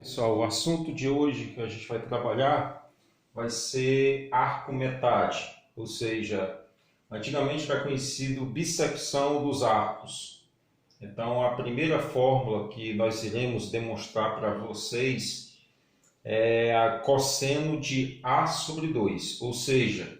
Pessoal, o assunto de hoje que a gente vai trabalhar vai ser arco-metade, ou seja, antigamente era conhecido bissecção dos arcos. Então, a primeira fórmula que nós iremos demonstrar para vocês é a cosseno de A sobre 2, ou seja,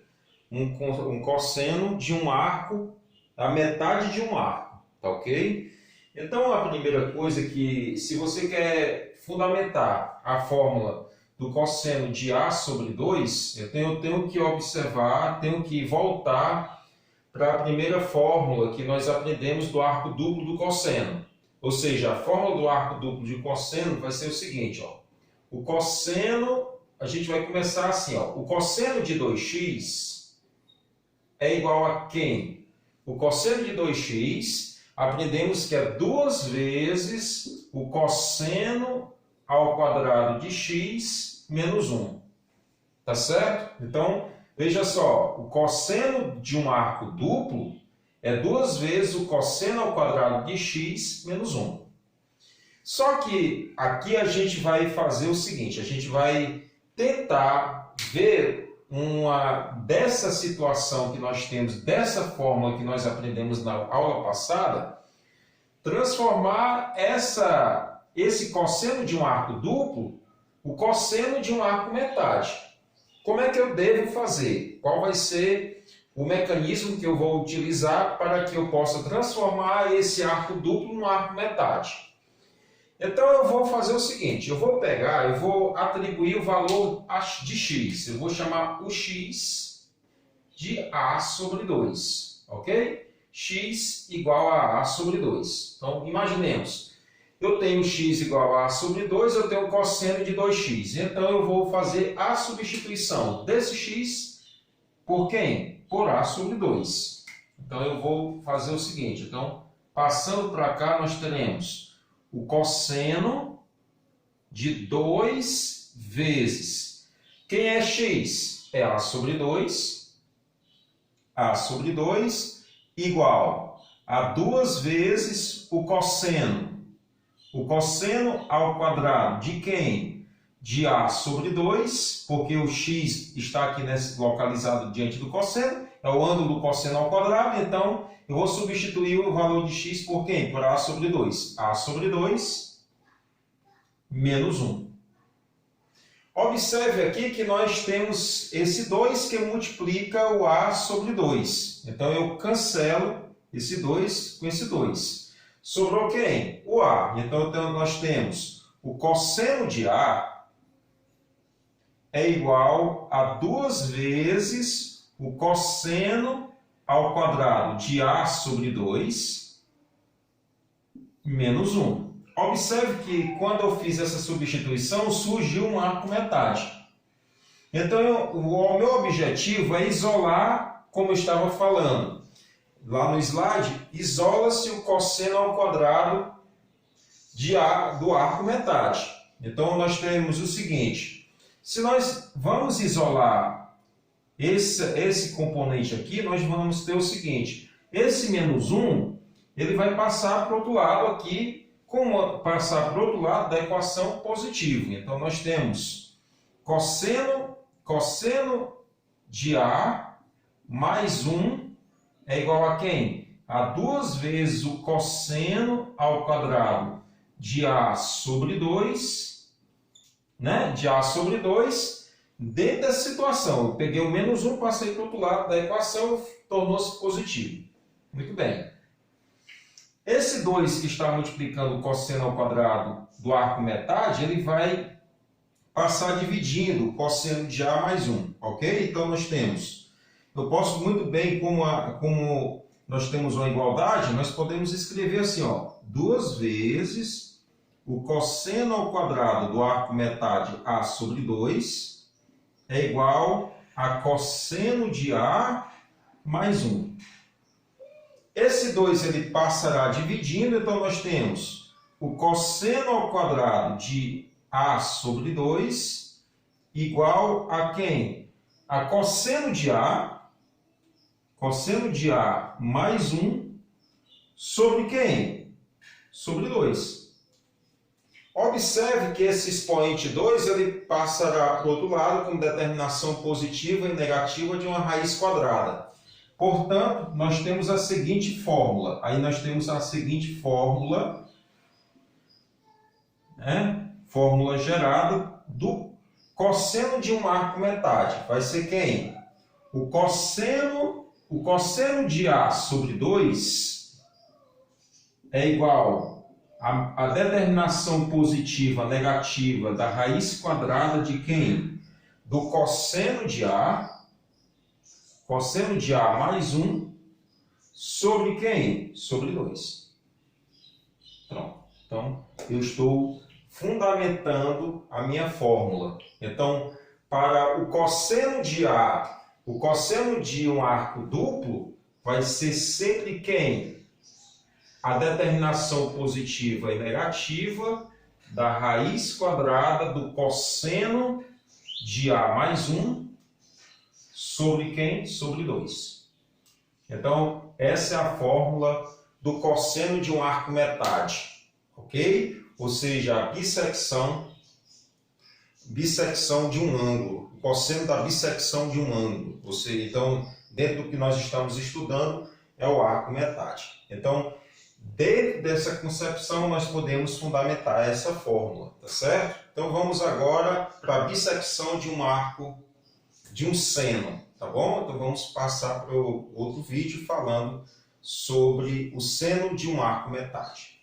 um cosseno de um arco, a metade de um arco, tá ok? Então, a primeira coisa é que, se você quer fundamentar a fórmula do cosseno de A sobre 2, eu tenho que observar, tenho que voltar para a primeira fórmula que nós aprendemos do arco duplo do cosseno. Ou seja, a fórmula do arco duplo de cosseno vai ser o seguinte, ó. O cosseno, a gente vai começar assim, ó. O cosseno de 2x é igual a quem? O cosseno de 2x, aprendemos que é 2 vezes o cosseno ao quadrado de x menos 1. Tá certo? Então, veja só, o cosseno de um arco duplo é 2 vezes o cosseno ao quadrado de x menos 1. Só que aqui a gente vai fazer o seguinte, a gente vai tentar ver dessa situação que nós temos, dessa fórmula que nós aprendemos na aula passada, transformar esse cosseno de um arco duplo, o cosseno de um arco metade. Como é que eu devo fazer? Qual vai ser o mecanismo que eu vou utilizar para que eu possa transformar esse arco duplo no arco metade? Então eu vou fazer o seguinte, eu vou atribuir o valor de x. Eu vou chamar o x de A sobre 2, ok? X igual a A sobre 2. Então, imaginemos, eu tenho x igual a A sobre 2, eu tenho o cosseno de 2x. Então, eu vou fazer a substituição desse x por quem? Por A sobre 2. Então, eu vou fazer o seguinte. Então, passando para cá, nós teremos o cosseno de 2 vezes. Quem é x? É A sobre 2. A sobre 2 igual a 2 vezes o cosseno. O cosseno ao quadrado de quem? De A sobre 2, porque o x está aqui localizado diante do cosseno, é o ângulo do cosseno ao quadrado, então eu vou substituir o valor de x por quem? Por A sobre 2. A sobre 2 menos 1. Observe aqui que nós temos esse 2 que multiplica o A sobre 2. Então eu cancelo esse 2 com esse 2. Sobrou quem? O A. Então nós temos o cosseno de A é igual a 2 vezes o cosseno ao quadrado de A sobre 2 menos 1. Observe que quando eu fiz essa substituição, surgiu um arco metade. Então, o meu objetivo é isolar, como eu estava falando. Lá no slide, isola-se o cosseno ao quadrado do arco metade. Então, nós temos o seguinte. Se nós vamos isolar esse componente aqui, nós vamos ter o seguinte. Esse menos 1, ele vai passar para o outro lado aqui, passar para o outro lado da equação positiva. Então, nós temos cosseno de A mais 1 é igual a quem? A 2 vezes o cosseno ao quadrado de A sobre 2, né? De A sobre 2, dentro dessa situação. Eu peguei o menos 1, passei para o outro lado da equação, tornou-se positivo. Muito bem. Esse 2 que está multiplicando o cosseno ao quadrado do arco metade, ele vai passar dividindo o cosseno de A mais 1, ok? Então, nós temos, eu posso muito bem, como nós temos uma igualdade, nós podemos escrever assim, ó, 2 vezes o cosseno ao quadrado do arco metade A sobre 2 é igual a cosseno de A mais 1. Esse 2 ele passará dividindo, então nós temos o cosseno ao quadrado de A sobre 2 igual a quem? A cosseno de A mais 1 sobre quem? Sobre 2. Observe que esse expoente 2 ele passará para o outro lado com determinação positiva e negativa de uma raiz quadrada. Portanto, nós temos a seguinte fórmula. Aí nós temos a seguinte fórmula, né? Fórmula gerada do cosseno de um arco metade. Vai ser quem? O cosseno de A sobre 2 é igual a determinação positiva, negativa da raiz quadrada de quem? Do cosseno de A mais 1 sobre quem? Sobre 2. Pronto. Então, eu estou fundamentando a minha fórmula. Então, para o cosseno de A, o cosseno de um arco duplo vai ser sempre quem? A determinação positiva e negativa da raiz quadrada do cosseno de A mais 1 sobre quem? Sobre 2. Então, essa é a fórmula do cosseno de um arco metade, ok? Ou seja, a bissecção de um ângulo, o cosseno da bissecção de um ângulo. Ou seja, então, dentro do que nós estamos estudando, é o arco metade. Então, dentro dessa concepção, nós podemos fundamentar essa fórmula, tá certo? Então, vamos agora para a bissecção de um arco, de um seno, tá bom? Então, vamos passar para o outro vídeo falando sobre o seno de um arco metade.